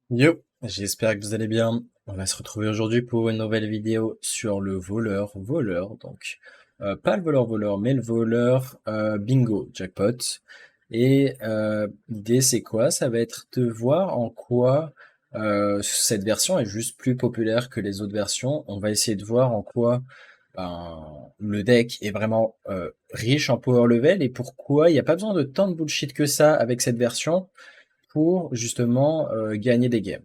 Yo, j'espère que vous allez bien. On va se retrouver aujourd'hui pour une nouvelle vidéo sur le voleur. Donc, pas le voleur, mais le voleur bingo jackpot. Et l'idée, c'est quoi? Ça va être de voir en quoi cette version est juste plus populaire que les autres versions. On va essayer de voir en quoi ben, le deck est vraiment riche en power level et pourquoi il n'y a pas besoin de tant de bullshit que ça avec cette version pour justement gagner des games.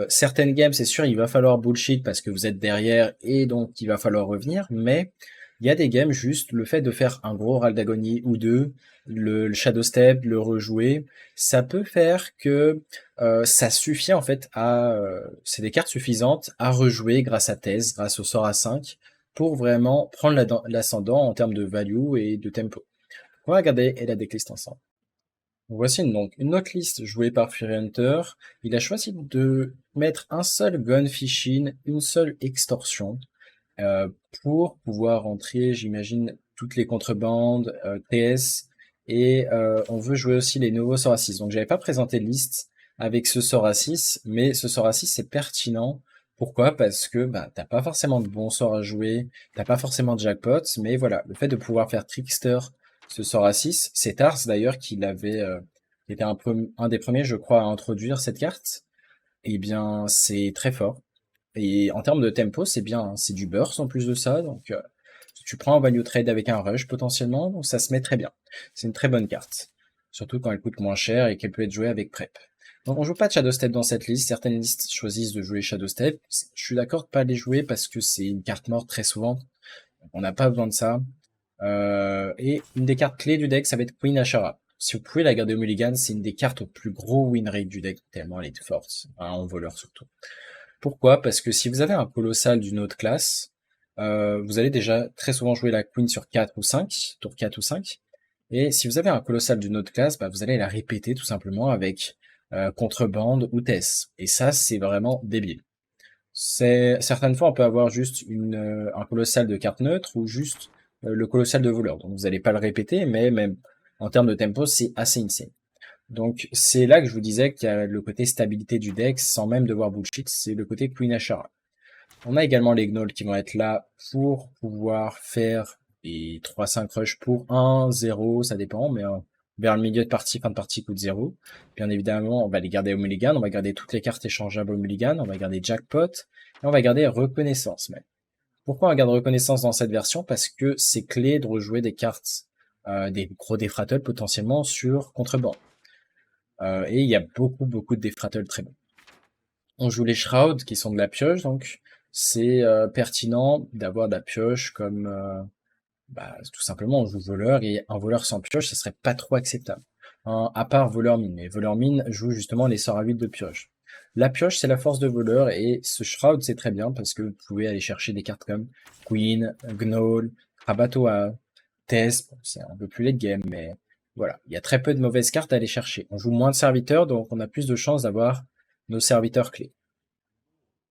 Certaines games, c'est sûr, il va falloir bullshit parce que vous êtes derrière et donc il va falloir revenir, mais il y a des games, juste le fait de faire un gros Ral d'agonie ou deux, le Shadow Step, le rejouer, ça peut faire que ça suffit en fait à... c'est des cartes suffisantes à rejouer grâce à Thèse, grâce au sort à 5, pour vraiment prendre l'ascendant en termes de value et de tempo. On va regarder et la decklist ensemble. Voici donc une autre liste jouée par Fury Hunter. Il a choisi de mettre un seul gun fishing, une seule extorsion, euh, pour pouvoir entrer, j'imagine, toutes les contrebandes, TS, et on veut jouer aussi les nouveaux sorts à 6. Donc j'avais pas présenté de liste avec ce sort à 6, mais ce sort à 6 c'est pertinent. Pourquoi? Parce que bah, t'as pas forcément de bons sorts à jouer, t'as pas forcément de jackpot, mais voilà, le fait de pouvoir faire Trickster, ce sort à 6, c'est Tars d'ailleurs qui l'avait, qui était un des premiers, je crois, à introduire cette carte. Eh bien, c'est très fort. Et en termes de tempo, c'est bien, hein. C'est du burst en plus de ça, donc tu prends un value trade avec un rush potentiellement, donc ça se met très bien. C'est une très bonne carte. Surtout quand elle coûte moins cher et qu'elle peut être jouée avec prep. Donc on joue pas de Shadow Step dans cette liste, certaines listes choisissent de jouer Shadow Step. Je suis d'accord de pas les jouer parce que c'est une carte morte très souvent. On n'a pas besoin de ça. Et une des cartes clés du deck, ça va être Queen Ashara. Si vous pouvez la garder au mulligan, c'est une des cartes au plus gros win rate du deck, tellement elle est forte, hein, en voleur surtout. Pourquoi? Parce que si vous avez un colossal d'une autre classe, vous allez déjà très souvent jouer la queen sur 4 ou 5, tour 4 ou 5. Et si vous avez un colossal d'une autre classe, bah, vous allez la répéter tout simplement avec contrebande ou Tess. Et ça, c'est vraiment débile. Certaines fois, on peut avoir juste un colossal de carte neutre ou juste le colossal de voleur. Donc vous n'allez pas le répéter, mais même en termes de tempo, c'est assez insane. Donc c'est là que je vous disais qu'il y a le côté stabilité du deck sans même devoir bullshit, c'est le côté Queen Ashara. On a également les gnolls qui vont être là pour pouvoir faire des 3-5 rush pour 1, 0, ça dépend, mais vers le milieu de partie, fin de partie, coûte 0. Bien évidemment, on va les garder au mulligan, on va garder toutes les cartes échangeables au mulligan, on va garder jackpot, et on va garder reconnaissance même. Pourquoi on garde reconnaissance dans cette version? Parce que c'est clé de rejouer des cartes, des gros défrattle potentiellement sur contrebande. Et il y a beaucoup de défrattle très bons. On joue les Shrouds qui sont de la pioche, donc c'est pertinent d'avoir de la pioche comme bah, tout simplement on joue voleur et un voleur sans pioche, ce serait pas trop acceptable. À part voleur mine, mais voleur mine joue justement les sorts à 8 de pioche. La pioche c'est la force de voleur et ce Shroud c'est très bien parce que vous pouvez aller chercher des cartes comme Queen, Gnoll, Rabatoa, Tess, bon, c'est un peu plus late game, mais voilà, il y a très peu de mauvaises cartes à aller chercher. On joue moins de serviteurs, donc on a plus de chances d'avoir nos serviteurs clés.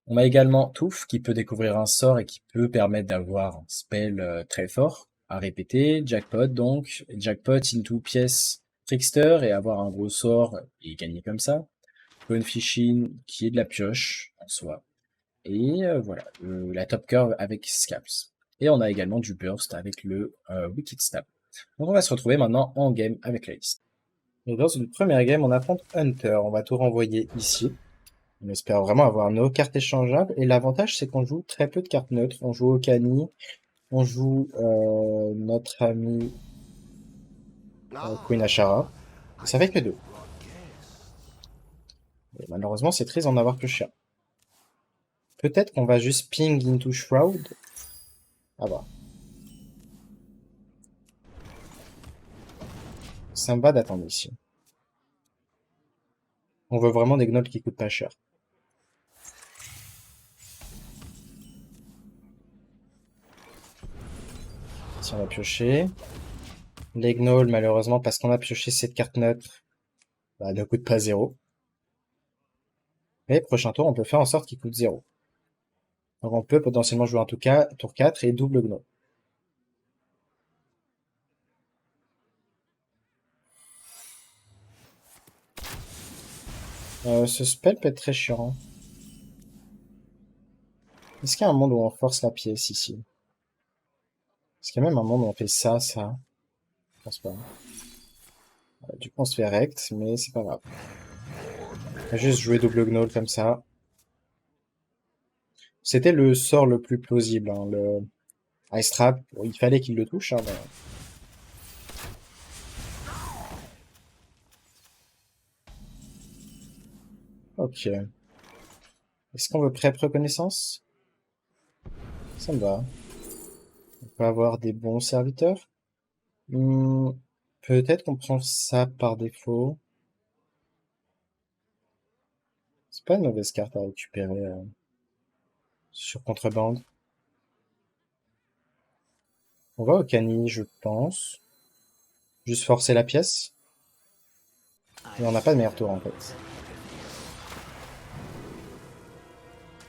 On a également Touf qui peut découvrir un sort et qui peut permettre d'avoir un spell très fort à répéter. Jackpot donc, Jackpot into pièce Trickster et avoir un gros sort et gagner comme ça. Bone Fishing qui est de la pioche en soi. Et voilà, la top curve avec Scalps. Et on a également du burst avec le Wicked Stab. Donc on va se retrouver maintenant en game avec la liste. Et dans une première game, on affronte Hunter. On va tout renvoyer ici. On espère vraiment avoir nos cartes échangeables. Et l'avantage, c'est qu'on joue très peu de cartes neutres. On joue Okani, on joue notre ami Queen Ashara. Et ça fait que deux. Et malheureusement, c'est triste d'en avoir plus cher. Peut-être qu'on va juste ping into Shroud. Ah bah. Ça me va d'attendre ici. On veut vraiment des gnolls qui coûtent pas cher. Si on va piocher. Les gnolls, malheureusement, parce qu'on a pioché cette carte neutre, bah, ne coûtent pas 0. Et prochain tour, on peut faire en sorte qu'ils coûtent 0. Donc on peut potentiellement jouer en tout cas tour 4 et double gnoll. Ce spell peut être très chiant. Est-ce qu'il y a un monde où on force la pièce ici? Est-ce qu'il y a même un monde où on fait ça, ça? Je pense pas. Du coup, on se fait rect, mais c'est pas grave. On va juste jouer double gnoll comme ça. C'était le sort le plus plausible, hein, le Ice Trap. Bon, il fallait qu'il le touche, hein, mais... Ok. Est-ce qu'on veut prep reconnaissance? Ça me va. On peut avoir des bons serviteurs. Hmm, peut-être qu'on prend ça par défaut. C'est pas une mauvaise carte à récupérer sur contrebande. On va au Cani, je pense. Juste forcer la pièce. Et on n'a pas de meilleur tour en fait.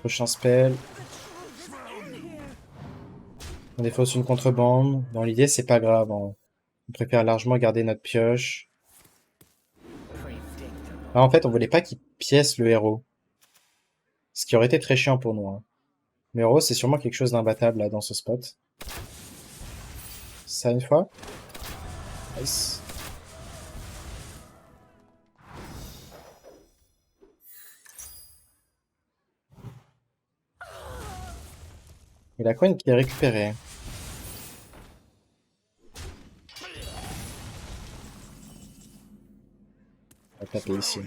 Prochain spell. On défausse une contrebande. Dans l'idée, c'est pas grave, hein. On préfère largement garder notre pioche. Là, en fait, on voulait pas qu'il pièce le héros. Ce qui aurait été très chiant pour nous, hein. Le héros, c'est sûrement quelque chose d'imbattable là dans ce spot. Ça une fois. Nice. Et la coin qui est récupérée. On va taper ici.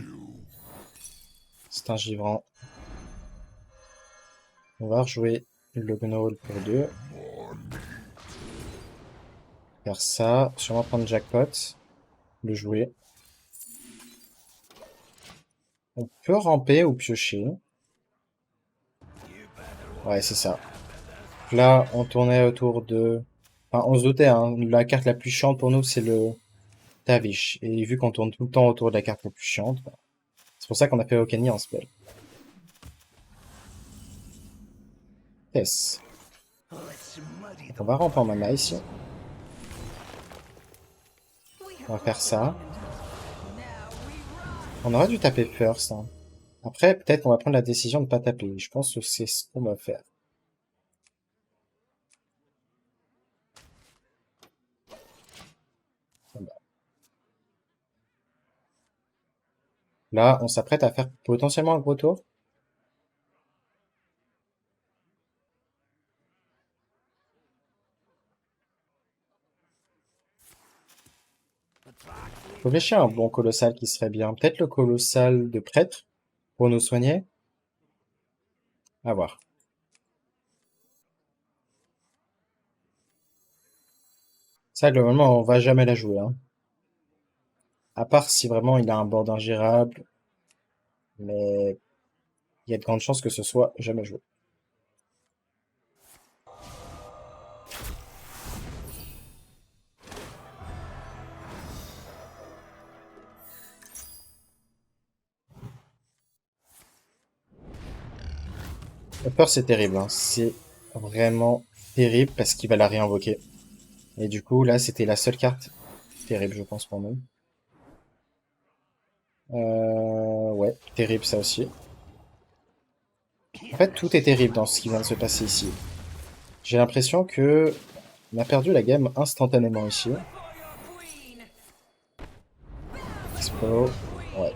C'est un givrant. On va rejouer le Gnoll pour 2. Faire ça. Sûrement prendre Jackpot. Le jouer. On peut ramper ou piocher. Ouais, c'est ça. Là, on tournait autour de... Enfin, on se doutait, hein, la carte la plus chiante pour nous, c'est le Tavish. Et vu qu'on tourne tout le temps autour de la carte la plus chiante, bah, c'est pour ça qu'on a fait Okani en spell. Yes. Donc on va ramper en mana ici. On va faire ça. On aurait dû taper first, hein. Après, peut-être qu'on va prendre la décision de pas taper. Je pense que c'est ce qu'on va faire. Là, on s'apprête à faire potentiellement un gros tour. Faut réfléchir à un bon colossal qui serait bien. Peut-être le colossal de prêtre pour nous soigner. À voir. Ça, globalement, on va jamais la jouer, hein. À part si vraiment il a un board ingérable. Mais il y a de grandes chances que ce soit jamais joué. La peur, c'est terrible, hein. C'est vraiment terrible parce qu'il va la réinvoquer. Et du coup, là, c'était la seule carte terrible, je pense, pour nous. Ouais, terrible ça aussi. En fait, tout est terrible dans ce qui vient de se passer ici. J'ai l'impression que on a perdu la game instantanément ici. Expo. Ouais.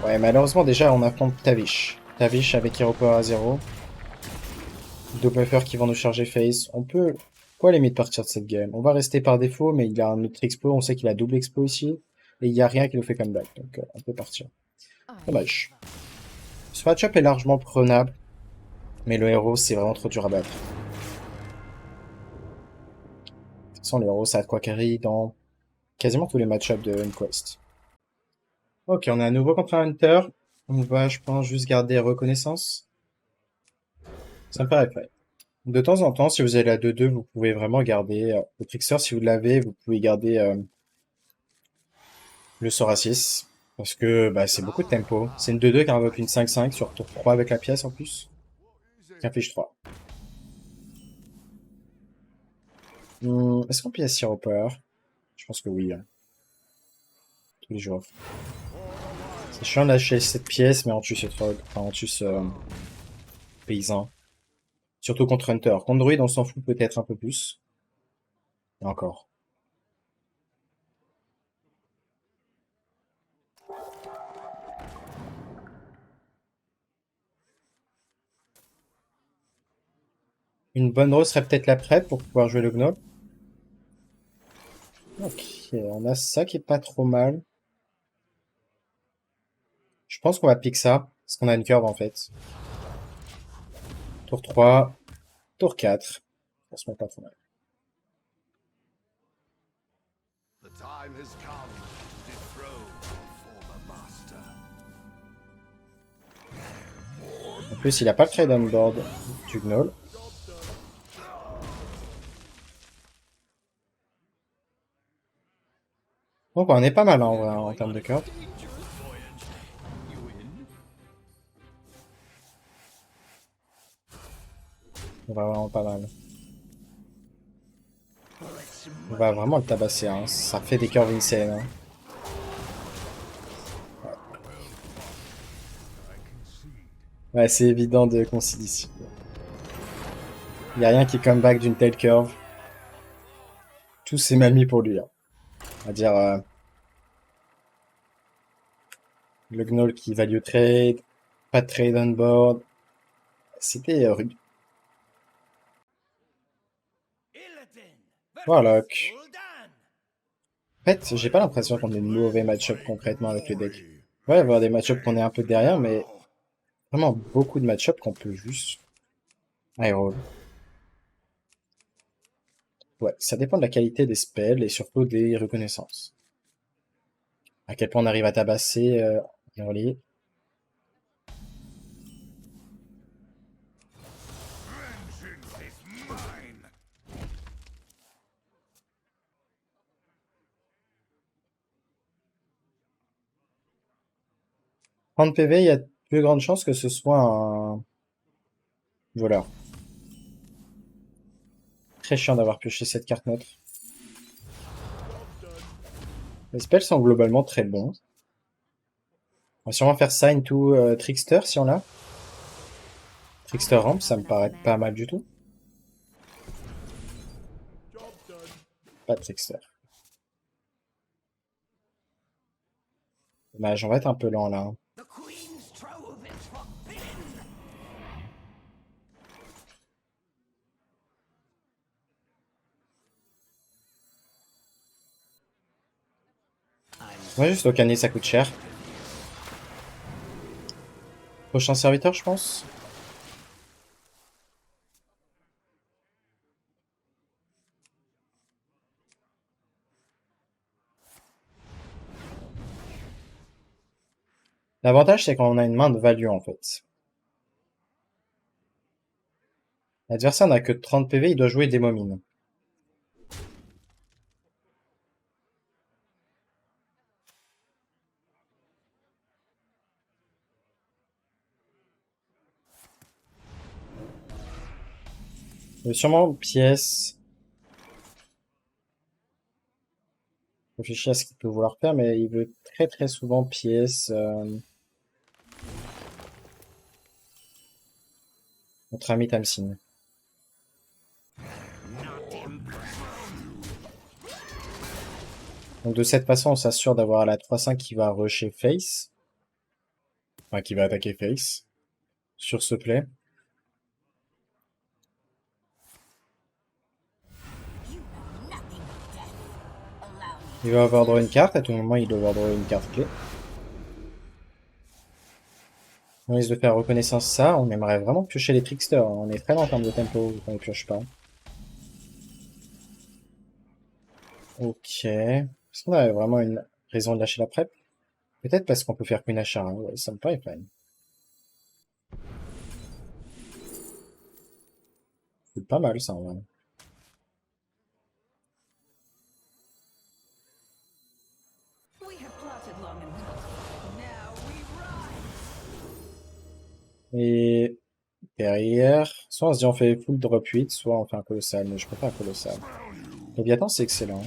Ouais, malheureusement, déjà, on affronte Tavish. Tavish avec Hero Power à 0. Deux buffers qui vont nous charger face. On peut, quoi, limite partir de cette game. On va rester par défaut, mais il a un autre expo. On sait qu'il a double expo ici. Et il n'y a rien qui nous fait comeback. Donc, on peut partir. Dommage. Ce match-up est largement prenable. Mais le héros, c'est vraiment trop dur à battre. De toute façon, le héros, ça a de quoi carry dans quasiment tous les match-ups de Unquest. Ok, on est à nouveau contre un Hunter. On va, je pense, juste garder reconnaissance. Ça me paraît prêt. De temps en temps, si vous avez la 2-2, vous pouvez vraiment garder le Trickster. Si vous l'avez, vous pouvez garder le Soracis. Parce que bah, c'est beaucoup de tempo. C'est une 2-2 qui invoque une 5-5 sur tour 3 avec la pièce en plus. Qui inflige 3. Est-ce qu'on pièce Hero Power? Je pense que oui, hein. Tous les jours. C'est chiant d'acheter cette pièce, mais en tue ce troll. Enfin, en tue ce paysan. Surtout contre Hunter. Contre Druid, on s'en fout peut-être un peu plus. Et encore. Une bonne rose serait peut-être la prep pour pouvoir jouer le gnoll. Ok, on a ça qui est pas trop mal. Je pense qu'on va pick ça, parce qu'on a une curve en fait. Tour 3, tour 4. Ça se met pas trop mal. The time has come to dethrone your former master. En plus, il a pas le trade on board du gnoll. Donc on est pas mal en vrai en termes de curve. On va vraiment pas mal. On va vraiment le tabasser, hein. Ça fait des curves insane. Hein. Ouais, c'est évident de concede ici. Il n'y a rien qui come back d'une telle curve. Tout s'est mal mis pour lui. Hein. On va dire le gnoll qui value trade, pas de trade on board. C'était rude. Voilà. En fait, j'ai pas l'impression qu'on ait de mauvais match-up concrètement avec le deck. Ouais, avoir des match-up qu'on est un peu derrière, mais vraiment beaucoup de match-up qu'on peut juste high roll. Ouais, ça dépend de la qualité des spells et surtout des reconnaissances. À quel point on arrive à tabasser early. En PV, il y a plus grande chance que ce soit un voleur. Très chiant d'avoir pioché cette carte neutre. Les spells sont globalement très bons. On va sûrement faire Sign to Trickster si on l'a. Trickster Ramp, ça me paraît pas mal du tout. Pas de Trickster. Dommage, on va être un peu lent là. Ouais, juste au canet, ça coûte cher. Prochain serviteur, je pense. L'avantage, c'est qu'on a une main de value, en fait. L'adversaire n'a que 30 PV, il doit jouer des momines. Il veut sûrement pièce. Réfléchir à ce qu'il peut vouloir faire, mais il veut très très souvent pièce. Notre ami Tamsin. Donc de cette façon, on s'assure d'avoir la 3-5 qui va rusher face. Enfin, qui va attaquer face. Sur ce play. Il va overdraw une carte, à tout moment il overdraw une carte clé. On risque de faire reconnaissance ça, on aimerait vraiment piocher les tricksters, hein. On est très lent en termes de tempo, on ne pioche pas. Ok. Est-ce qu'on a vraiment une raison de lâcher la prep? Peut-être parce qu'on peut faire Queen Achara, ouais, ça me paraît fun. C'est pas mal ça en vrai. Et derrière, soit on se dit on fait full drop 8, soit on fait un colossal, mais je préfère un colossal. Léviathan c'est excellent.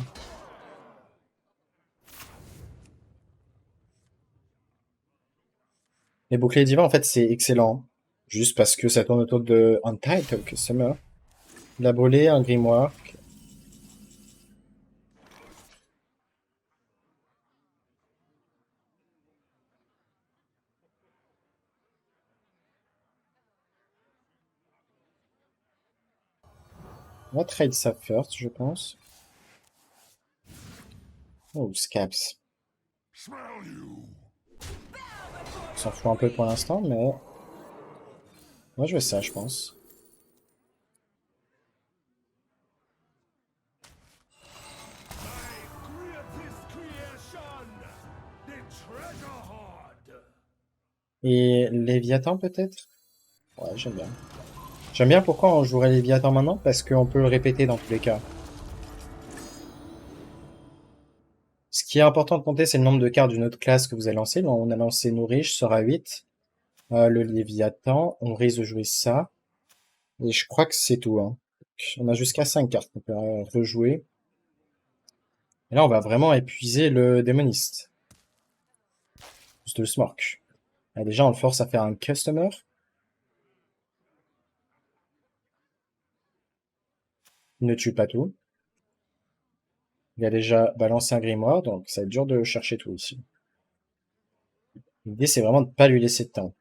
Les boucliers divins, en fait, c'est excellent. Juste parce que ça tourne autour de Untitled Customer. Il a brûlé un grimoire. On va trade ça first, je pense. Oh, Scaps. Smell you. On s'en fout un peu pour l'instant, mais... Moi, je veux ça, je pense. Greatest creation, the treasure hoard. Et Léviathan, peut-être? Ouais, j'aime bien. J'aime bien pourquoi on jouerait Léviathan maintenant, parce qu'on peut le répéter dans tous les cas. Ce qui est important de compter, c'est le nombre de cartes d'une autre classe que vous avez lancé. Là, on a lancé Nourish, sera 8. Le Léviathan, on risque de jouer ça. Et je crois que c'est tout, hein. On a jusqu'à 5 cartes qu'on peut rejouer. Et là, on va vraiment épuiser le démoniste. Juste le Smork. Là, déjà, on le force à faire un Customer. Il ne tue pas tout. Il a déjà balancé un grimoire, donc ça va être dur de chercher tout ici. L'idée, c'est vraiment de pas lui laisser de temps.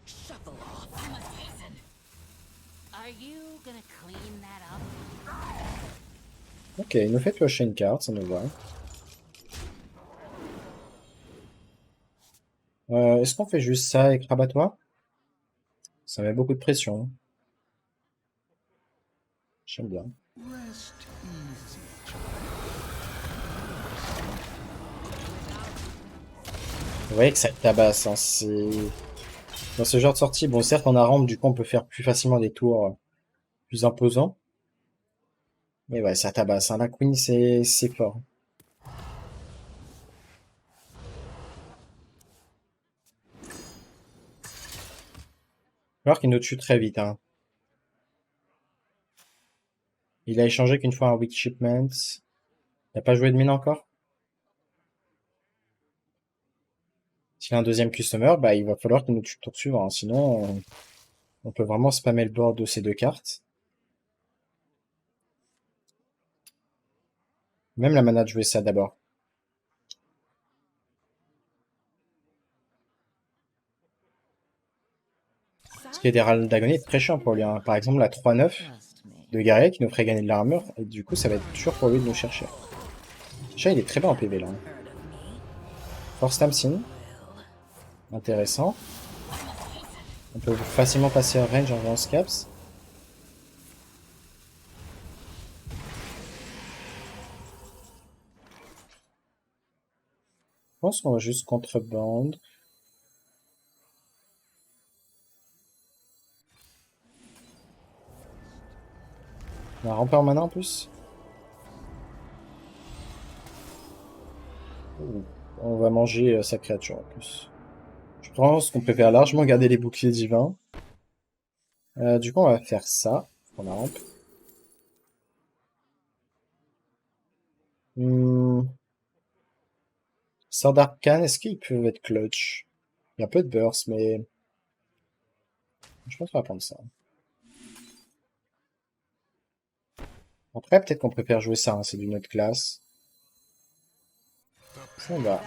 Shuffle off. I must hasten. Are you gonna clean that up? Ok, il nous fait piocher une carte, ça nous va. Est-ce qu'on fait juste ça avec Rabat-toi? Ça met beaucoup de pression. J'aime bien. Rest easy. Vous voyez que ça tabasse, hein, c'est... Dans ce genre de sortie, bon, certes, on a rampe, du coup, on peut faire plus facilement des tours plus imposants. Mais ouais, ça tabasse, hein. La Queen, c'est fort. Alors qu'il nous tue très vite, hein. Il a échangé qu'une fois un Weak Shipment. Il n'a pas joué de mine encore? S'il a un deuxième Customer, bah, il va falloir qu'il nous tue le tour suivant, hein. Sinon, on peut vraiment spammer le board de ces deux cartes. Même la mana de jouer ça d'abord. Ce qui est des râles d'agonie est très chiant pour lui, hein. Par exemple, la 3-9 Trust me. de guerrier qui nous ferait gagner de l'armure, et du coup, ça va être dur pour lui de nous chercher. Déjà, il est très bas en PV, là, hein. Heard of me? Force Tamsin, intéressant. On peut facilement passer en range en jouant Scaps. Je pense qu'on va juste contrebande. On a rampé en mana en plus. Ouh, on va manger sa créature en plus. Je pense qu'on préfère largement garder les boucliers divins. Du coup, on va faire ça. On a rampe. Sword Arcane, est-ce qu'ils peuvent être clutch? Il y a un peu de burst, mais je pense qu'on va prendre ça. Après, peut-être qu'on préfère jouer ça, hein, c'est d'une autre classe. On va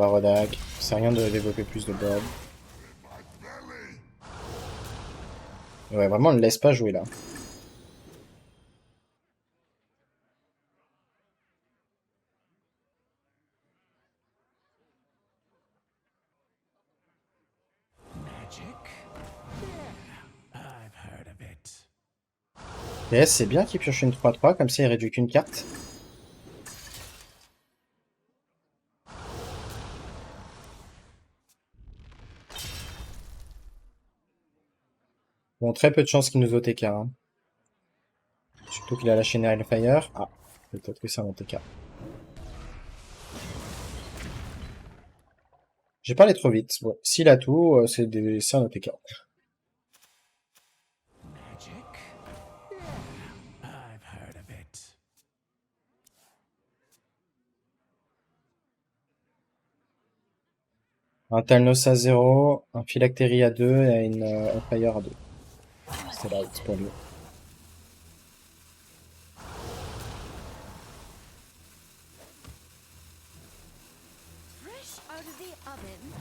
redac. C'est rien de développer plus de board. Ouais, vraiment, on ne laisse pas jouer là. Magic? Yeah, I've heard of it. PS, c'est bien qu'il pioche une 3-3, comme ça il réduit qu'une carte. Bon, très peu de chances qu'il nous OTK, hein. Surtout qu'il a lâché Hellfire. Ah, peut-être que c'est un OTK. J'ai parlé trop vite. Bon, s'il a tout, c'est un OTK. Magic? Yeah, I've heard of it. Un Talnos à 0, un Phylactery à 2 et une Empire à 2. C'est l'out pour lui. Fresh out of the oven.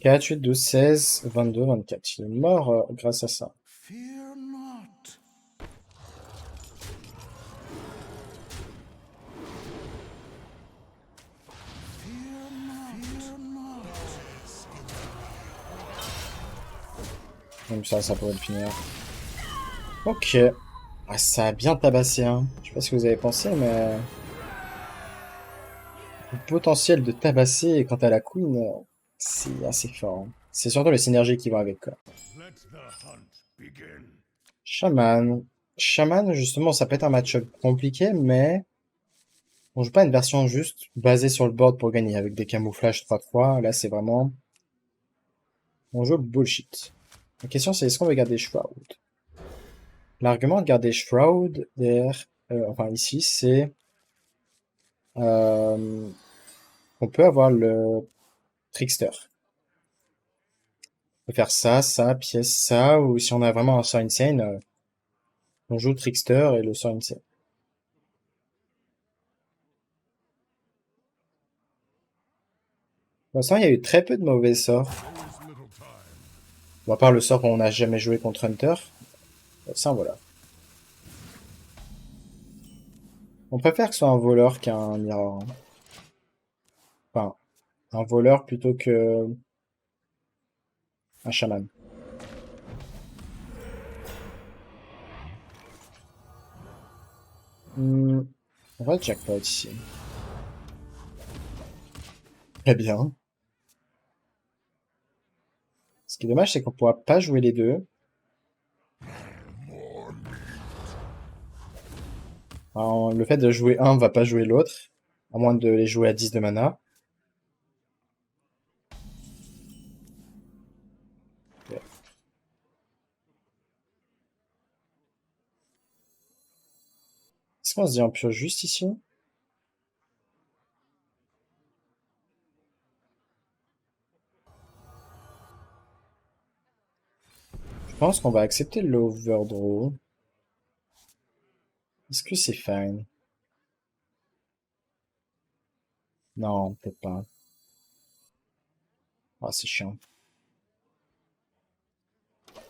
4, 8, 12, 16, 22, 24. Il est mort grâce à ça. Fear not. Fear not. Fear not. Même ça pourrait le finir. Ok. Ah, ça a bien tabassé, hein. Je sais pas ce que vous avez pensé, mais... Le potentiel de tabasser quand t'as la queen, c'est assez fort, hein. C'est surtout les synergies qui vont avec, quoi. Let the hunt begin. Shaman. Shaman, justement, ça peut être un match-up compliqué, mais... On joue pas une version juste basée sur le board pour gagner, avec des camouflages 3-3. Là, c'est vraiment... On joue bullshit. La question, c'est est-ce qu'on veut garder Shroud? L'argument de garder Shroud, derrière, enfin ici, c'est... on peut avoir le Trickster. On peut faire ça, pièce, ça, ou si on a vraiment un sort insane, on joue le Trickster et le sort insane. Pour l'instant, il y a eu très peu de mauvais sorts. Bon, à part le sort qu'on n'a jamais joué contre Hunter. Ça, voilà. On préfère que ce soit un voleur qu'un mirror, hein. Enfin, un voleur plutôt que un chaman. On va jackpot ici. Très bien. Ce qui est dommage, c'est qu'on pourra pas jouer les deux. Alors, le fait de jouer un va pas jouer l'autre, à moins de les jouer à 10 de mana. Ok. Est-ce qu'on se dit en pure juste ici? Je pense qu'on va accepter l'overdraw. Est-ce que c'est fine? Non, peut-être pas. Ah, c'est chiant.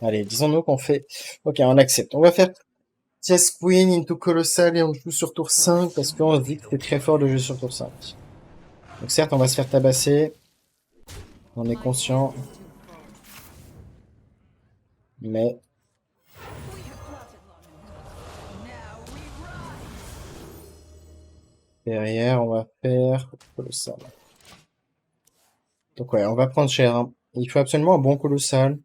Allez, disons-nous qu'on fait... Ok, on accepte. On va faire Chess Queen into Colossal et on joue sur tour 5 parce qu'on dit que c'est très fort de jouer sur tour 5. Donc certes, on va se faire tabasser. On est conscient. Mais... Derrière, on va faire Colossal. Donc ouais, on va prendre cher, hein. Il faut absolument un bon Colossal.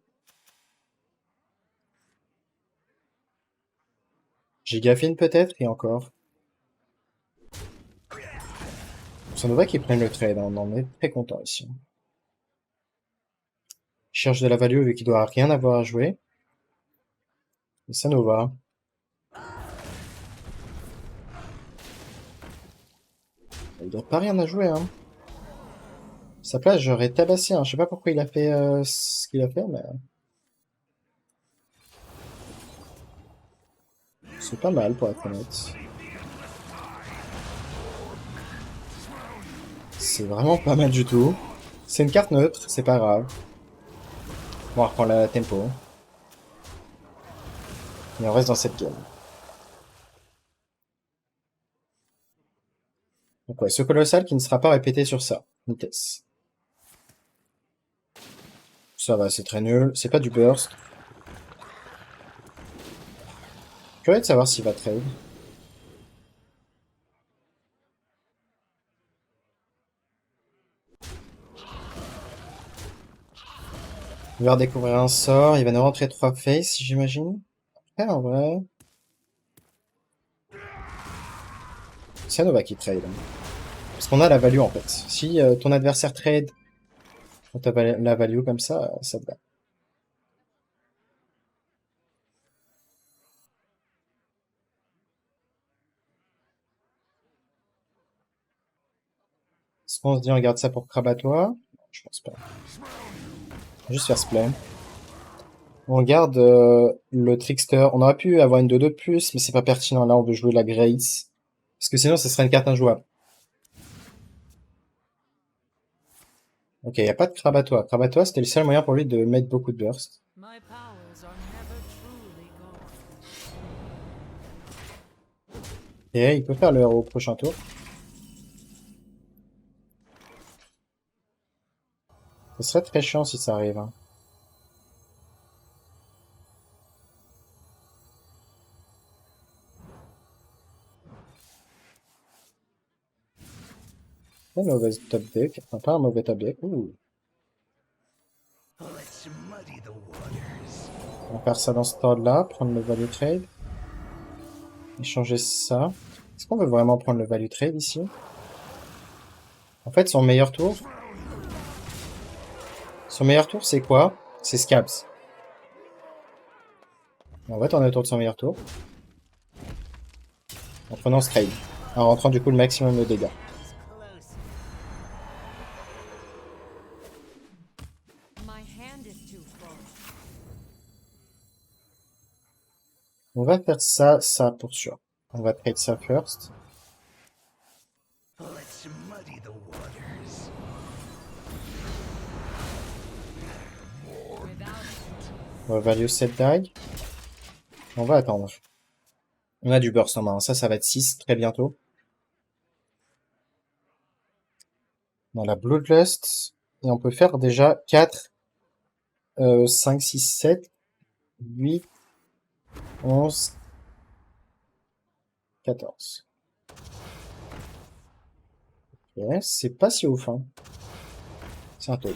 Gigafine peut-être, et encore. Ça nous va qu'ils prennent le trade, hein. On en est très content ici. Il cherche de la value vu qu'il doit rien avoir à jouer. Et ça nous va. Il doit pas rien à jouer, hein. Sa place, j'aurais tabassé, hein. Je sais pas pourquoi il a fait ce qu'il a fait, mais... C'est pas mal, pour être honnête. C'est vraiment pas mal du tout. C'est une carte neutre, c'est pas grave. Bon, on reprend la tempo. Et on reste dans cette game. Donc ouais, ce colossal qui ne sera pas répété sur ça. Vitesse. Ça va, c'est très nul. C'est pas du burst. Curieux de savoir s'il va trade. Il va redécouvrir un sort. Il va nous rentrer 3 face, j'imagine. Après, en vrai... C'est Nova qui trade, hein. Parce qu'on a la value en fait. Si ton adversaire trade, quand t'as la value comme ça te va. Est-ce qu'on se dit on garde ça pour Krabatoire? Je pense pas. Juste faire splay. On garde le Trickster. On aurait pu avoir une 2-2 de plus, mais c'est pas pertinent. Là, on veut jouer la Grace. Parce que sinon, ce serait une carte injouable. Ok, y a pas de Krabatoire. Krabatoire, c'était le seul moyen pour lui de mettre beaucoup de burst. My powers are never truly gone. Et il peut faire le héros au prochain tour. Ce serait très chiant si ça arrive. Hein. Pas une mauvaise top deck. Enfin, pas un mauvais top deck. Ouh. On va faire ça dans ce ordre-là. Prendre le value trade. Échanger ça. Est-ce qu'on veut vraiment prendre le value trade ici? En fait, son meilleur tour... Son meilleur tour, c'est quoi? C'est Scabs. On va tourner autour de son meilleur tour. En prenant ce trade. En rentrant du coup le maximum de dégâts. My hand is too full. On va faire ça pour sûr. On va trade ça first. On va value cette dague. On va attendre. On a du burst en main. Ça va être 6 très bientôt. On a la Bloodlust. Et on peut faire déjà 4, 5, 6, 7, 8, 11, 14. Ok, c'est pas si ouf, hein. C'est un Toad.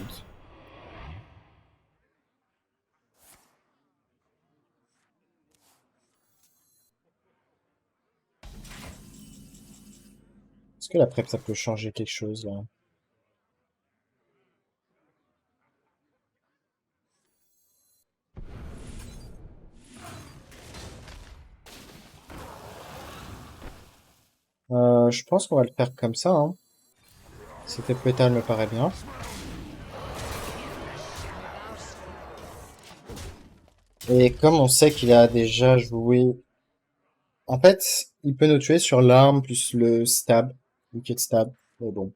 Est-ce que la prep, ça peut changer quelque chose, là? Je pense qu'on va le faire comme ça, hein. Cette pétale me paraît bien. Et comme on sait qu'il a déjà joué... En fait, il peut nous tuer sur l'arme plus le stab. Wicked stab. Mais bon.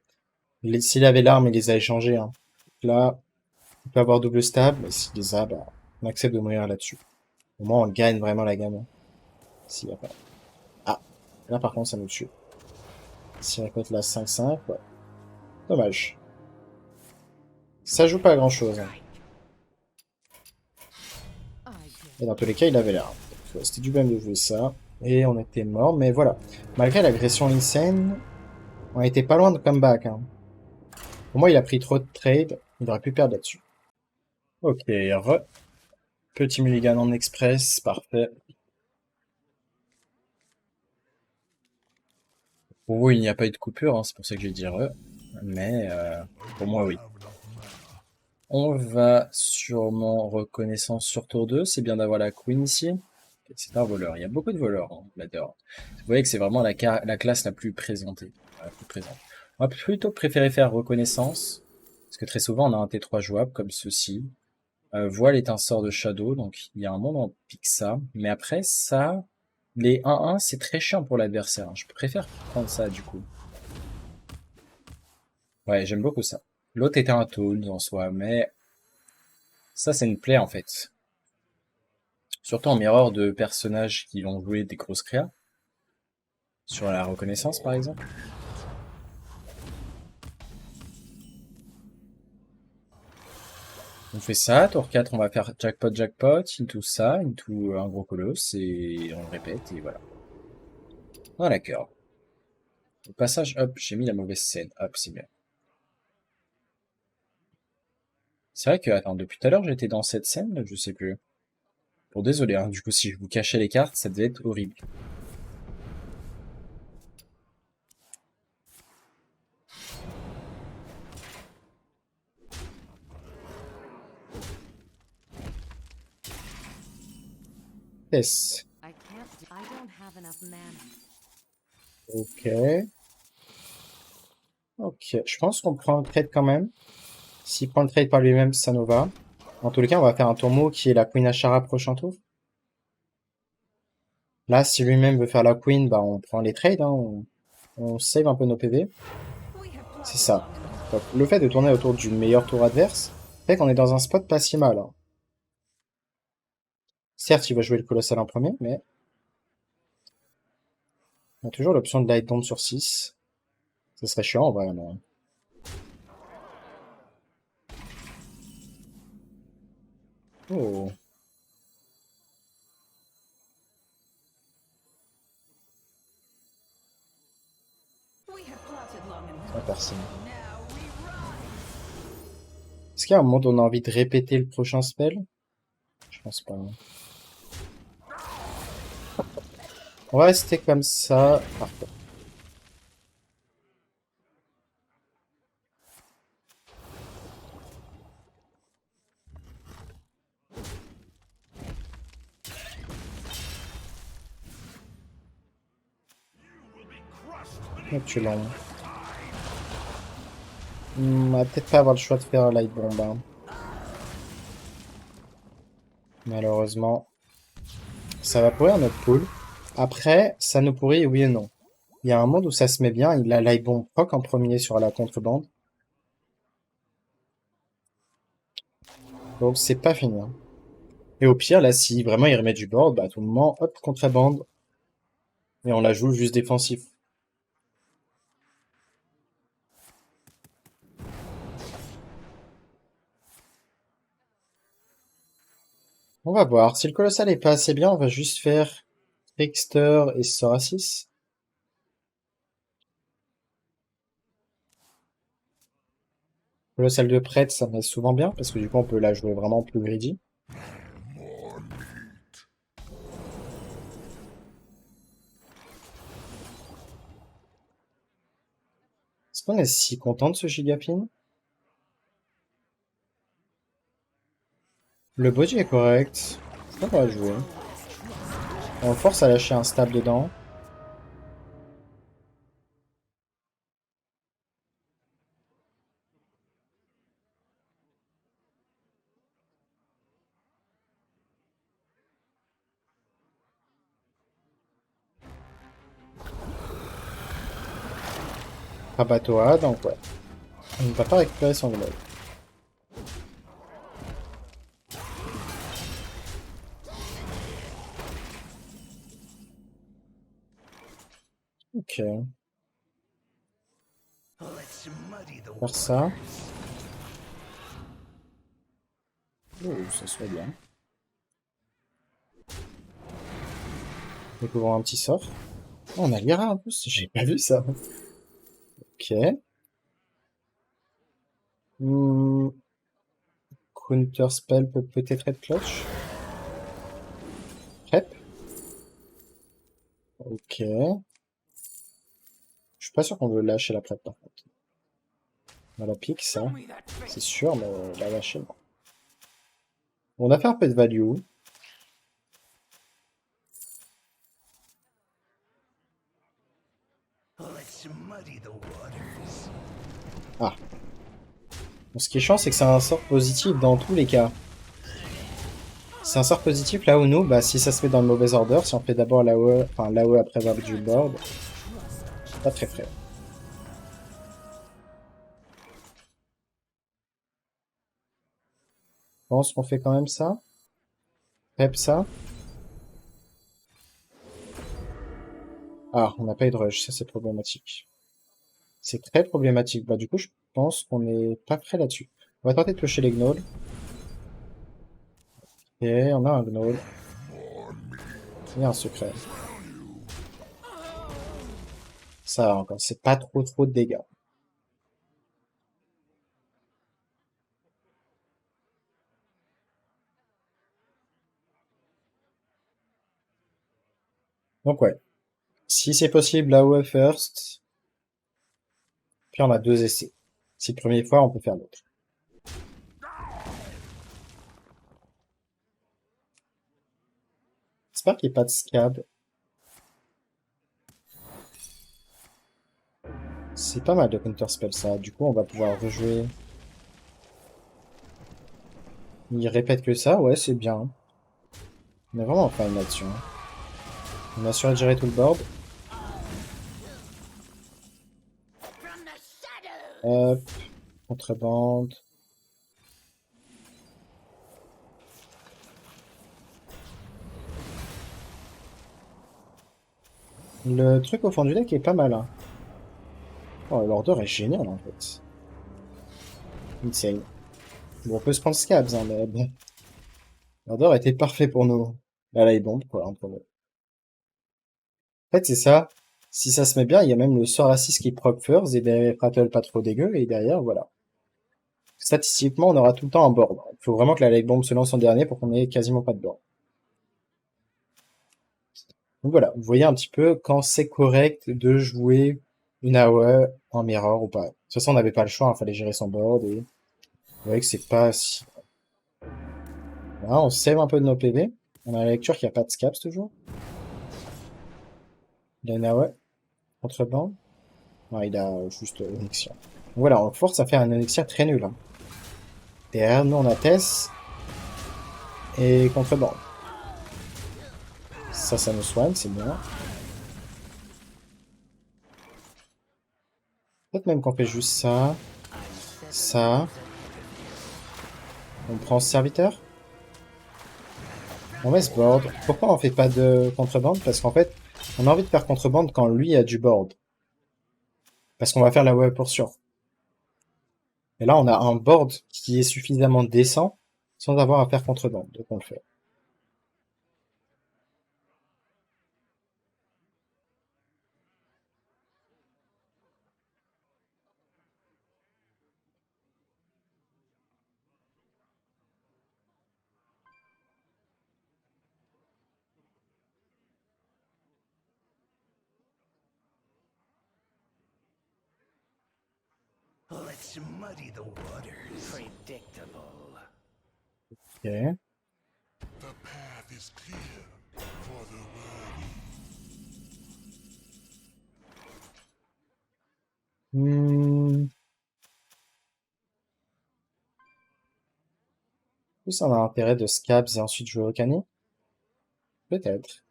S'il avait l'arme, il les a échangés, hein. Donc là, il peut avoir double stab, mais s'il les a, bah, on accepte de mourir là-dessus. Au moins, on gagne vraiment la gamme. Hein. S'il y a pas... Ah, là par contre, ça nous tue. S'il répète la 5-5, ouais. Dommage. Ça joue pas à grand-chose. Hein. Et dans tous les cas, il avait l'arme. C'était du bien de jouer ça. Et on était mort, mais voilà. Malgré l'agression insane, on était pas loin de comeback. Hein. Pour moi, il a pris trop de trade. Il aurait pu perdre là-dessus. Ok, petit mulligan en express, parfait. Pour vous, il n'y a pas eu de coupure, hein, c'est pour ça que j'ai dit re. Mais pour moi, oui. On va sûrement reconnaissance sur tour 2. C'est bien d'avoir la queen ici. C'est un voleur. Il y a beaucoup de voleurs, hein, là-dedans. Vous voyez que c'est vraiment la classe la plus présentée. La plus présente. On va plutôt préférer faire reconnaissance. Parce que très souvent, on a un T3 jouable comme ceci. Voile est un sort de Shadow, donc il y a un monde en pique ça. Mais après, ça, les 1-1, c'est très chiant pour l'adversaire. Hein. Je préfère prendre ça, du coup. Ouais, j'aime beaucoup ça. L'autre était un Toad en soi, mais ça, c'est une plaie, en fait. Surtout en mirror de personnages qui vont jouer des grosses créas. Sur la reconnaissance, par exemple. On fait ça, tour 4, on va faire jackpot, into ça, into un gros colosse, et on répète, et voilà. Ah d'accord. Au passage, hop, j'ai mis la mauvaise scène. Hop, c'est bien. C'est vrai que, attends, depuis tout à l'heure, j'étais dans cette scène, je sais plus. Bon, désolé, hein, du coup, si je vous cachais les cartes, ça devait être horrible. Yes. I don't have enough mana. Ok. Ok. Je pense qu'on prend le trade quand même. S'il prend le trade par lui-même, ça nous va. En tous les cas, on va faire un tourmot qui est la Queen Ashara prochain tour. Là, si lui-même veut faire la Queen, bah on prend les trades, hein, on save un peu nos PV. C'est ça. Donc, le fait de tourner autour du meilleur tour adverse fait qu'on est dans un spot pas si mal, hein. Certes, il va jouer le colossal en premier, mais on a toujours l'option de light bomb sur 6. Ce serait chiant en vrai, mais... Oh, pas personne. Est-ce qu'il y a un moment où on a envie de répéter le prochain spell? Je pense pas, hein. On va rester comme ça. Parfait. Tu l'as. On va peut-être pas avoir le choix de faire light bomb, hein. Malheureusement. Ça va pourrir notre pool. Après, ça nous pourrit oui et non. Il y a un monde où ça se met bien, il a light bomb proc en premier sur la contrebande. Donc c'est pas fini, hein. Et au pire, là, si vraiment il remet du board, bah à tout moment, hop, contrebande. Et on la joue juste défensif. On va voir. Si le colossal est pas assez bien, on va juste faire Trickster et Sora 6. Colossal de prêtre, ça met souvent bien, parce que du coup on peut la jouer vraiment plus greedy. Est-ce qu'on est si content de ce Gigapin? Le body est correct. Je crois qu'on va jouer. On le force à lâcher un stab dedans. Rabatoa, donc ouais. On ne va pas récupérer son gnome. Ok. Faire ça. Oh, ça soit bien. Découvrons un petit sort. Oh, on a Lyra en plus, j'ai pas vu ça. Ok. Hmm, Counter spell peut peut-être être clutch. Prep. Ok. Je suis pas sûr qu'on veut lâcher la prep par contre. On a la pique, ça. C'est sûr, mais la lâcher, non. On a fait un peu de value. Ah. Bon, ce qui est chiant, c'est que c'est un sort positif dans tous les cas. C'est un sort positif là où nous, bah si ça se met dans le mauvais order, si on fait d'abord l'AOE, enfin l'AOE après avoir du board, pas très frais. Je pense qu'on fait quand même ça. Pep ça. Ah, on n'a pas eu de rush, ça c'est problématique. C'est très problématique. Bah du coup, je pense qu'on est pas prêt là-dessus. On va tenter de piocher les gnolls. Et on a un gnoll. Et un secret. Ça va encore, c'est pas trop de dégâts. Donc ouais, si c'est possible, AOE first. Puis on a 2 essais. Si le premier fois, on peut faire l'autre. J'espère qu'il n'y a pas de scab. C'est pas mal de counterspell ça. Du coup, on va pouvoir rejouer. Il répète que ça, ouais, c'est bien. On est vraiment fine là-dessus. Hein. On a assuré de gérer tout le board. Hop, contrebande. Le truc au fond du deck est pas mal. Hein. Oh, l'order est génial en fait. Insane. Bon, on peut se prendre scabs, hein, mais bon. L'order était parfait pour nous. Là, il bombe, quoi, entre nous. En fait, c'est ça. Si ça se met bien, il y a même le sort à 6 qui proc first, et derrière Rattle pas trop dégueu, et derrière, voilà. Statistiquement, on aura tout le temps un board. Il faut vraiment que la light bomb se lance en dernier pour qu'on ait quasiment pas de board. Donc voilà, vous voyez un petit peu quand c'est correct de jouer une AOE en mirror ou pas. De toute façon, on n'avait pas le choix, il fallait gérer son board, et vous voyez que c'est pas si... Là, on save un peu de nos PV. On a la lecture qui a pas de scaps toujours. Il a une AOE. Contrebande. Non, il a juste Onyxia. Donc voilà, on force à faire un Onyxia très nul. Hein. Derrière, nous, on a Tess. Et Contrebande. Ça nous soigne, c'est bien. Peut-être même qu'on fait juste ça. Ça. On prend Serviteur. On met ce board. Pourquoi on fait pas de contrebande? Parce qu'en fait, on a envie de faire contrebande quand lui a du board. Parce qu'on va faire la web pour sûr. Et là, on a un board qui est suffisamment décent sans avoir à faire contrebande. Donc on le fait. Let's muddy the waters. Predictable. Ok. The path is clear for the worthy. Plus on a intérêt de scabs et ensuite jouer au cani. Peut-être.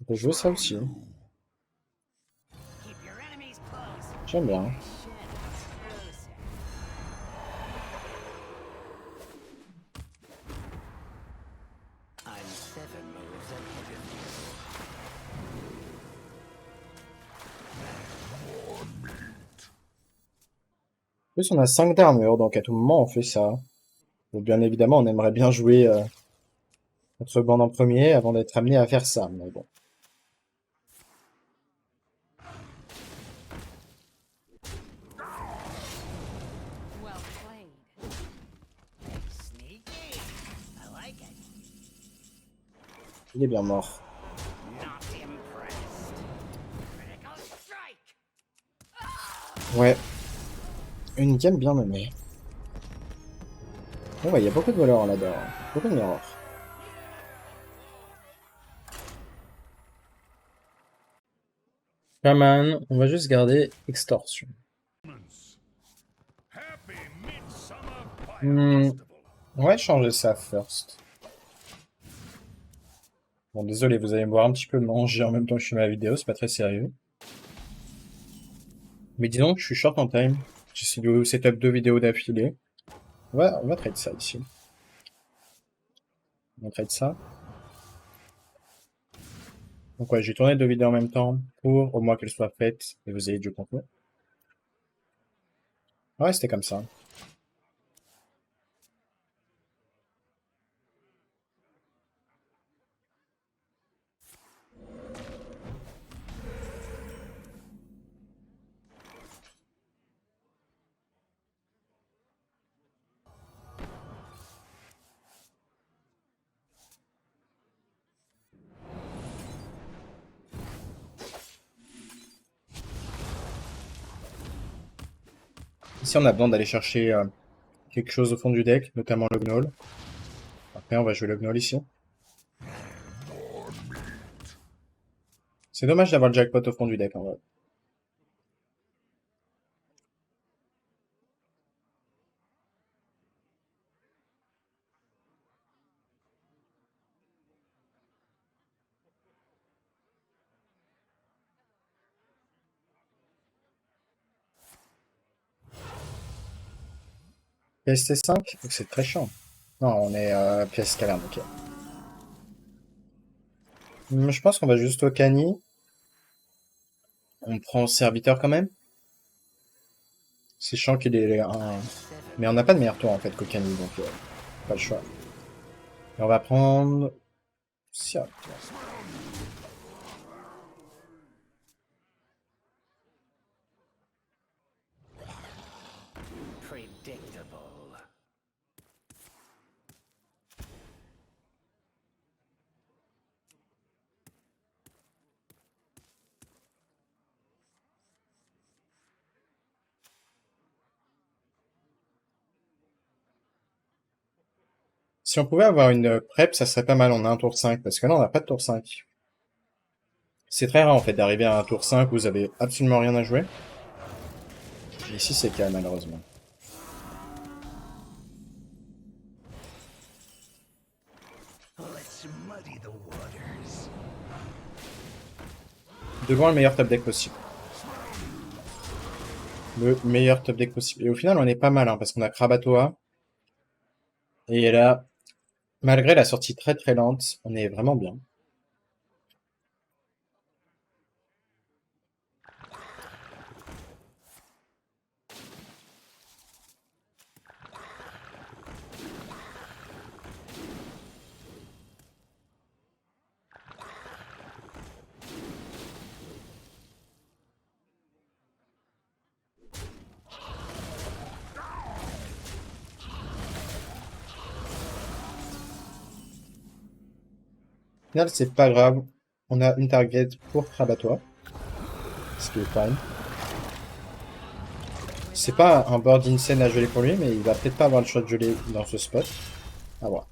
On peut jouer ça aussi. J'aime bien. En plus, on a 5 d'armure, donc à tout moment, on fait ça. Donc, bien évidemment, on aimerait bien jouer notre bande en premier avant d'être amené à faire ça, mais bon. Well played. Sneaky. I like it. Il est bien mort. Not impressed. Critical strike. Ouais. Une game bien menée. Bon, ouais, il y a beaucoup de voleurs là-dedans. Beaucoup de mirrors. Shaman, on va juste garder extorsion. Happy Midsummer Fire Hmm. Festival. On va changer ça first. Bon, désolé, vous allez me voir un petit peu manger en même temps que je fais ma vidéo, c'est pas très sérieux. Mais disons que je suis short en time. J'essaie de setup 2 vidéos d'affilée. On va trade ça ici. On va trade ça. Donc ouais, j'ai tourné 2 vidéos en même temps pour au moins qu'elles soient faites et vous ayez du contenu. Ouais, c'était comme ça. Ici, on a besoin d'aller chercher quelque chose au fond du deck, notamment le gnoll. Après, on va jouer le gnoll ici. C'est dommage d'avoir le jackpot au fond du deck en vrai. PST5, c'est très chiant. Non, on est PS caverne, ok. Je pense qu'on va juste au Cani. On prend serviteur quand même. C'est chiant qu'il ait un... Mais on n'a pas de meilleur tour en fait qu'au Cani, donc pas le choix. Et on va prendre... Sia. Predictable. Si on pouvait avoir une prep, ça serait pas mal. On a un tour 5, parce que là on n'a pas de tour 5. C'est très rare en fait d'arriver à un tour 5 où vous avez absolument rien à jouer. Et ici c'est le cas malheureusement. Let's muddy the waters. De loin le meilleur top deck possible. Le meilleur top deck possible. Et au final on est pas mal hein, parce qu'on a Krabatoa. Et là, malgré la sortie très très lente, on est vraiment bien. Au final, c'est pas grave. On a une target pour Krabatoa. Ce qui est fine. C'est pas un board insane à geler pour lui, mais il va peut-être pas avoir le choix de geler dans ce spot. À voir.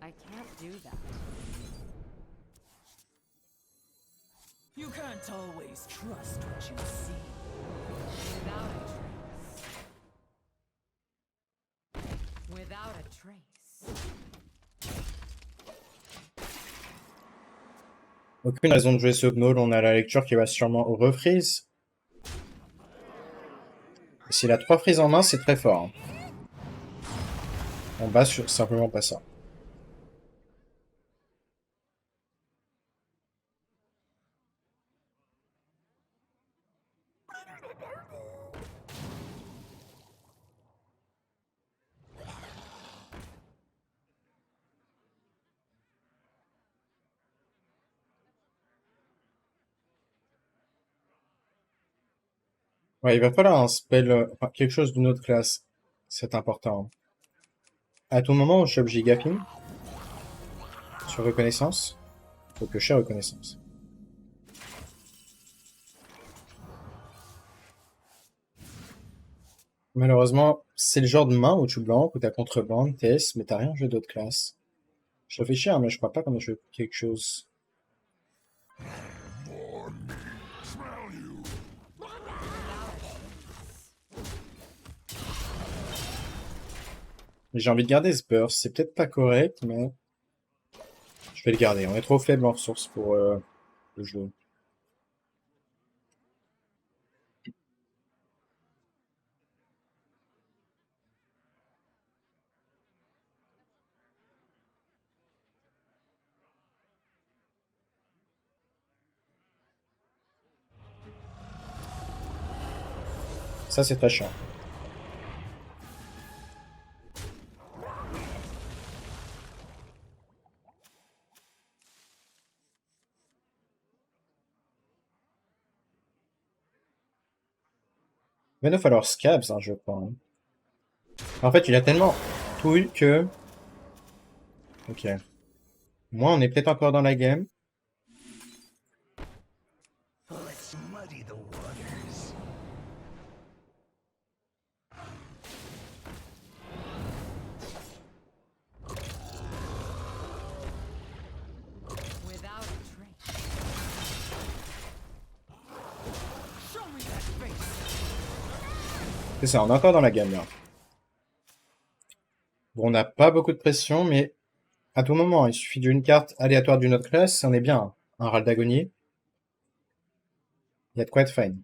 I can't do that. You can't always trust what you see. Without a trace. Without a trace. Aucune raison de jouer ce Gnoll, on a la lecture qui va sûrement au refreeze. Et s'il a 3 freezes en main, c'est très fort. Hein. On bat sur simplement pas ça. Ouais, il va falloir un spell, enfin, quelque chose d'une autre classe. C'est important. À tout moment, je suis Gaping sur reconnaissance. Faut que je cherche reconnaissance. Malheureusement, c'est le genre de main où tu blanques, où t'as contrebande, TS, mais t'as rien joué d'autre classe. Je réfléchis, hein, mais je crois pas qu'on ait joué quelque chose. Mais j'ai envie de garder ce burst. C'est peut-être pas correct, mais je vais le garder. On est trop faible en ressources pour le jouer. Ça, c'est très chiant. Il va nous falloir Scabs, hein, je crois. Hein. En fait, il a tellement tout eu que... Ok. Moi, on est peut-être encore dans la game. Let's muddy the waters. C'est ça, on est encore dans la game là. Bon, on n'a pas beaucoup de pression, mais à tout moment, il suffit d'une carte aléatoire d'une autre classe, on est bien. Un râle d'agonie. Il y a de quoi être fine.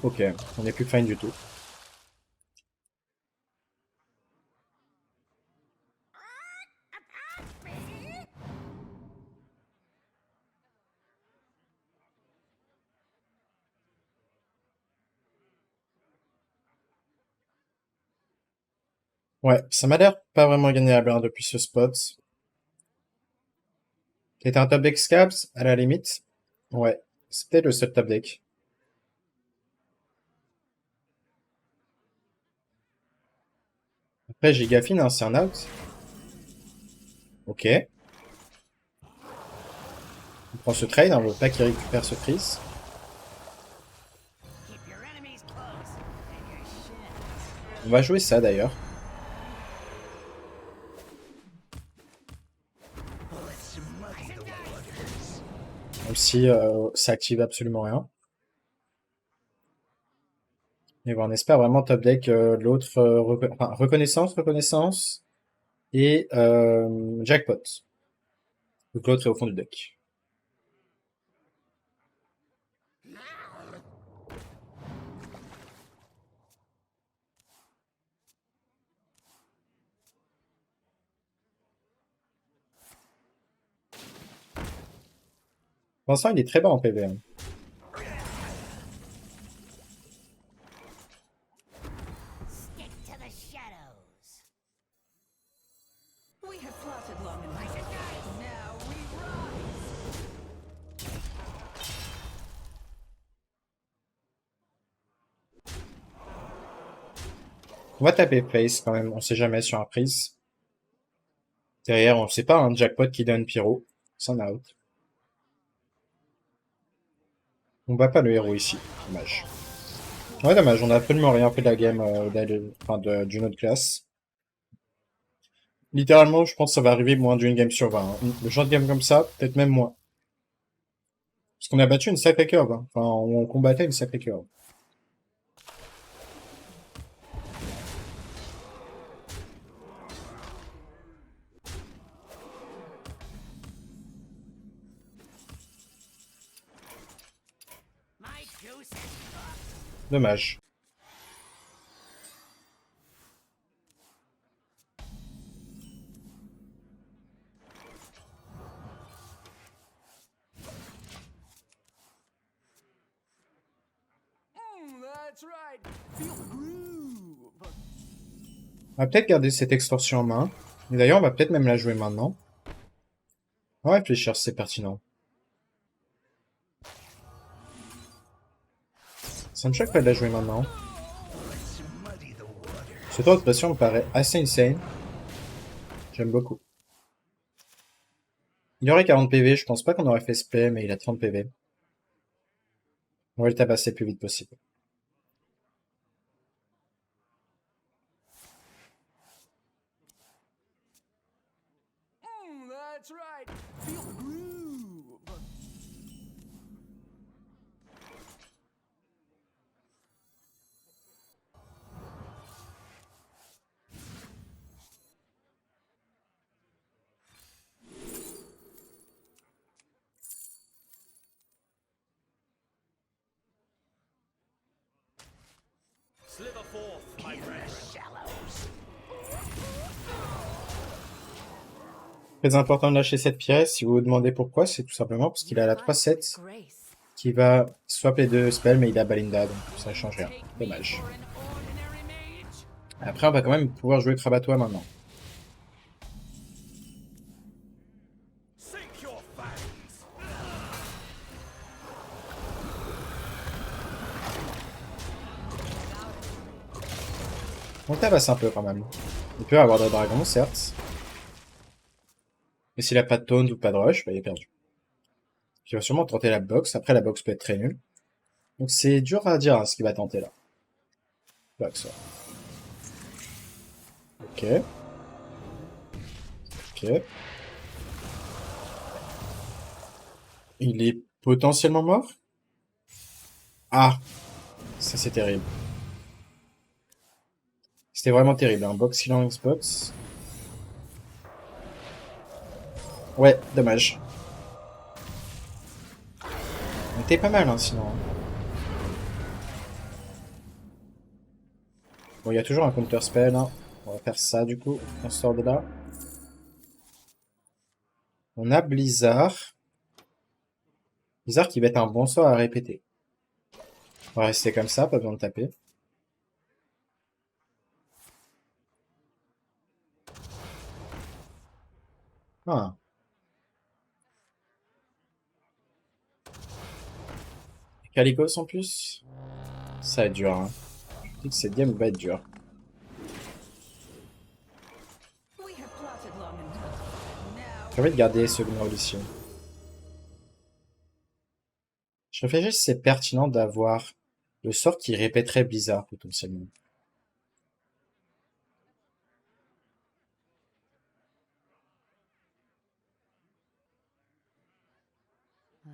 Ok, on est plus fine du tout. Ouais, ça m'a l'air pas vraiment gagnable hein, depuis ce spot. C'était un top deck Scabs, à la limite. Ouais, c'est peut-être le seul top deck. Après, Gigafine, hein, c'est un out. Ok. On prend ce trade, on veut pas qu'il récupère ce freeze. Keep your enemies close and your shit. On va jouer ça d'ailleurs. Même si ça active absolument rien. Et bon, on espère vraiment top deck l'autre enfin, reconnaissance et jackpot. Donc l'autre est au fond du deck. Pour l'instant, il est très bas en PV. Hein. Stick to the shadows. We have plotted long enough. Now we rise. On va taper face quand même, on sait jamais sur un freeze. Derrière, on sait pas, un jackpot qui donne pyro. C'en out. On bat pas le héros ici, dommage. Ouais, dommage, on a absolument rien fait de la game d'une autre classe. Littéralement, je pense que ça va arriver moins d'une game sur 20. Hein. Le genre de game comme ça, peut-être même moins. Parce qu'on a battu une sacrée curve. Hein. Enfin, on combattait une sacrée curve. My juice is cooked. Dommage. That's right. Feel the groove. On va peut-être garder cette extorsion en main. Et d'ailleurs, on va peut-être même la jouer maintenant. On va réfléchir si c'est pertinent. Ça me choque pas de la jouer maintenant. Ce tour de pression me paraît assez insane. J'aime beaucoup. Il aurait 40 PV, je pense pas qu'on aurait fait ce play, mais il a 30 PV. On va le tabasser le plus vite possible. That's right. Feel the groove. Slither forth, my friend. Shallows. Très important de lâcher cette pièce. Si vous vous demandez pourquoi, c'est tout simplement parce qu'il a la 3-7 qui va swap les deux spells, mais il a Balinda, donc ça change rien. Dommage. Après, on va quand même pouvoir jouer Krabatois maintenant. Sink your fangs. On tabasse un peu quand même. Il peut avoir des dragons, certes. Mais s'il a pas de taunt ou pas de rush, bah il est perdu. Il va sûrement tenter la box. Après, la box peut être très nulle. Donc c'est dur à dire hein, ce qu'il va tenter là. Box, ouais. Ok. Ok. Il est potentiellement mort? Ah, ça c'est terrible. C'était vraiment terrible, un box killing Xbox. Ouais, dommage. On était pas mal, hein, sinon. Bon, il y a toujours un counter spell, hein. On va faire ça, du coup. On sort de là. On a Blizzard. Blizzard qui va être un bon sort à répéter. On va rester comme ça, pas besoin de taper. Ah. Calicos en plus. Ça va être dur, hein. Je dis que cette game va être dure. We have plotted long enough. Now J'ai envie de garder ce Gnoll ici. Je réfléchis si c'est pertinent d'avoir le sort qui répéterait Blizzard potentiellement.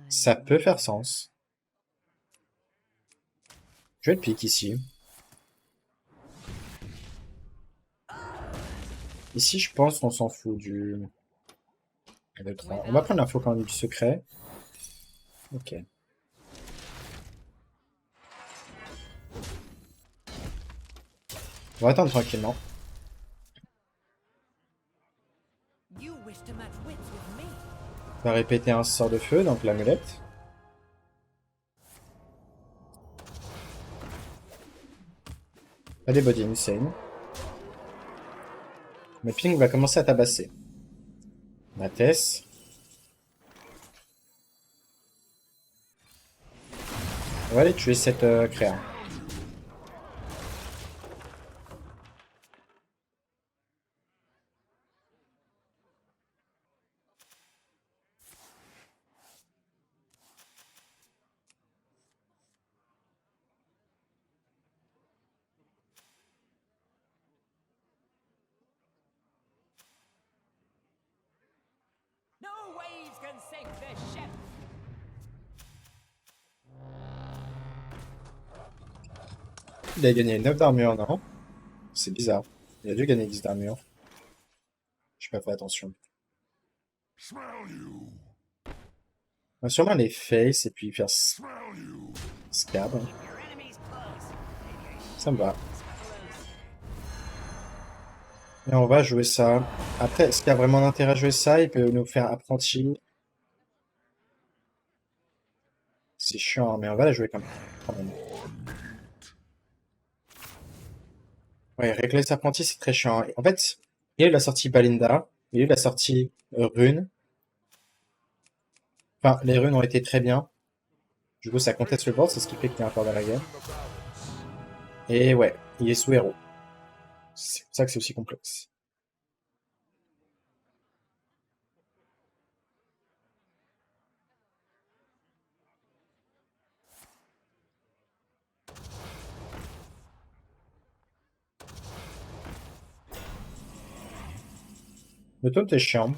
Ça peut faire sens. Je vais le pick ici. Ici, je pense qu'on s'en fout du 3. On va prendre l'info quand même du secret. Ok. On va attendre tranquillement. you wish to match wits with me. On va répéter un sort de feu, donc l'amulette. Pas des body insane. Mais Ping va commencer à tabasser. Ma Tess. On va aller tuer cette créa. No waves can sink this ship. Il a gagné 9 d'armure, non? C'est bizarre. Il a dû gagner 10 d'armure. J'ai pas fait attention. Smell you. On va sûrement les face et puis faire Smell you. scab. Your enemy's close. Ça me va. Et on va jouer ça. Après, est-ce qu'il y a vraiment d'intérêt à jouer ça? Il peut nous faire apprenti. C'est chiant, hein, mais on va la jouer quand même. Ouais, Reckless Apprenti, c'est très chiant. En fait, il y a eu la sortie Balinda, il y a eu la sortie Rune. Enfin, les runes ont été très bien. Du coup, ça conteste le board, c'est ce qui fait qu'il est encore dans la game. Et ouais, il est sous héros. C'est pour ça que c'est aussi complexe. Le taunt est chiant.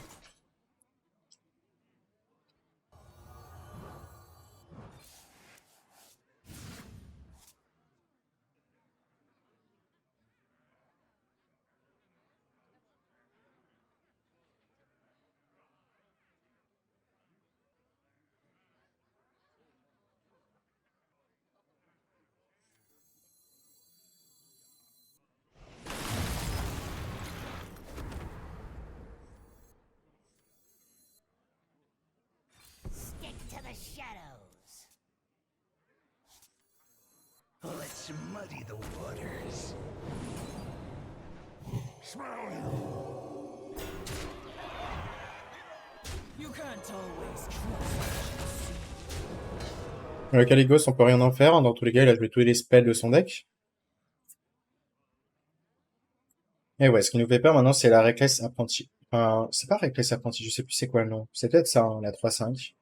Stick to the shadows. Let's muddy the waters. Smell you. You can't always trust what you see. Le Caligos, on peut rien en faire, hein. Dans tous les cas, il a joué tous les spells de son deck. Et ouais, ce qui nous fait peur maintenant, c'est la Reckless Apprenti. Enfin, c'est pas Reckless Apprenti, je sais plus c'est quoi le nom. C'est peut-être ça, hein, la 3-5.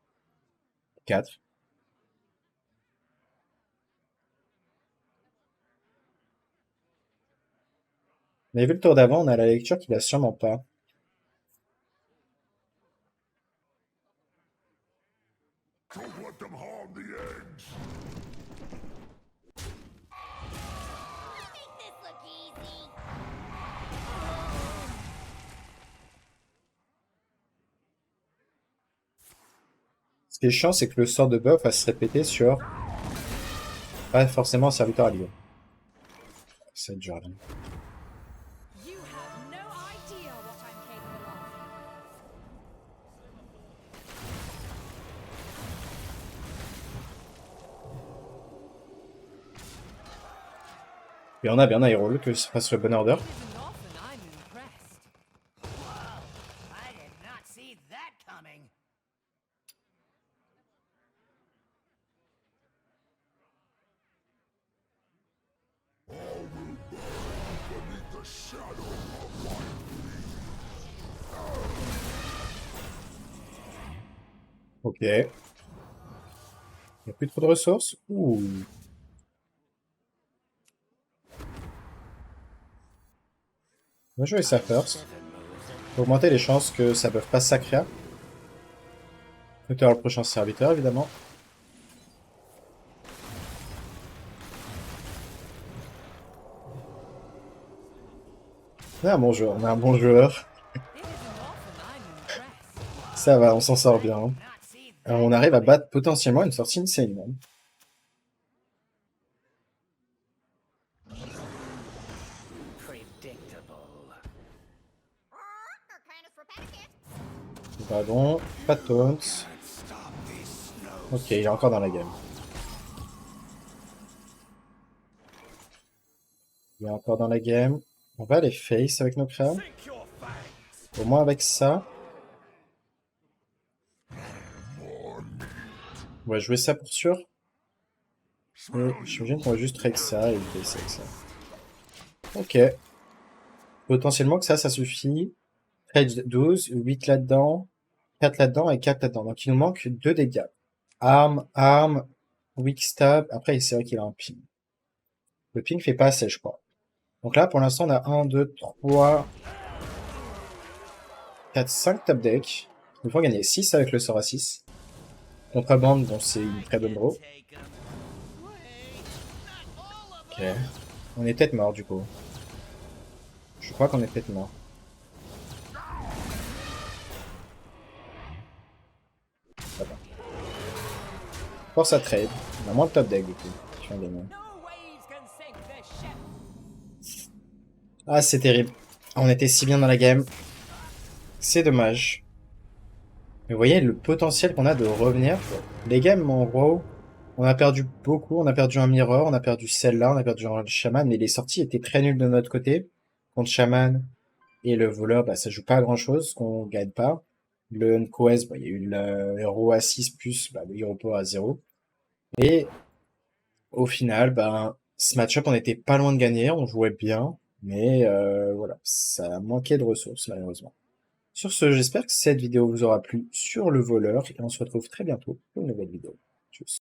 4. Mais vu le tour d'avant, on a la lecture qu'il a sûrement pas. Ce qui est chiant, c'est que le sort de buff va se répéter sur pas forcément un serviteur allié. Ça va être dur, là. You have no idea what I'm capable of. Et on a bien un hero que ça fasse le bon order. Isn't often I'm impressed. Whoa! I did not see that coming. Ok. Il n'y a plus trop de ressources. Ouh. On va jouer ça first. Pour augmenter les chances que ça buff pas Sacria. Peut-être le prochain serviteur, évidemment. On a un bon joueur, on a un bon joueur. It isn't often I'm impressed. Ça va, on s'en sort bien. Not see that. On arrive à battre potentiellement une sortie insane. Hein. Predictable. Dragon, pas de taunt. Ok, il est encore dans la game. Il est encore dans la game. On va aller face avec nos créas. Au moins avec ça. On va jouer ça pour sûr. Et j'imagine qu'on va juste trade ça et face avec ça. Ok. Potentiellement que ça suffit. Trade 12, 8 là-dedans, 4 là-dedans et 4 là-dedans. Donc il nous manque 2 dégâts. Arme, weak stab. Après, c'est vrai qu'il a un ping. Le ping fait pas assez, je crois. Donc là, pour l'instant, on a 1, 2, 3, 4, 5 top deck. Il faut gagner 6 avec le sort à 6. Contrebande, bon, c'est une très bonne draw. Take 'em. Ok. On est peut-être mort, du coup. Je crois qu'on est peut-être mort. Ça va. Force à trade. On a moins de top deck, du coup. Si on gagne. No waves can sink this ship. Ah, c'est terrible. On était si bien dans la game. C'est dommage. Mais vous voyez le potentiel qu'on a de revenir. Les games, en gros, on a perdu beaucoup. On a perdu un mirror, on a perdu celle-là, on a perdu un shaman. Mais les sorties étaient très nulles de notre côté. Contre shaman et le voleur, bah, ça joue pas à grand-chose, qu'on gagne pas. Le Nkoes, bah, il y a eu le héros à 6 plus bah, le hero power à 0. Et au final, bah, ce match-up, on était pas loin de gagner. On jouait bien. Mais voilà, ça manquait de ressources, malheureusement. Sur ce, j'espère que cette vidéo vous aura plu sur le voleur et on se retrouve très bientôt pour une nouvelle vidéo. Tchuss.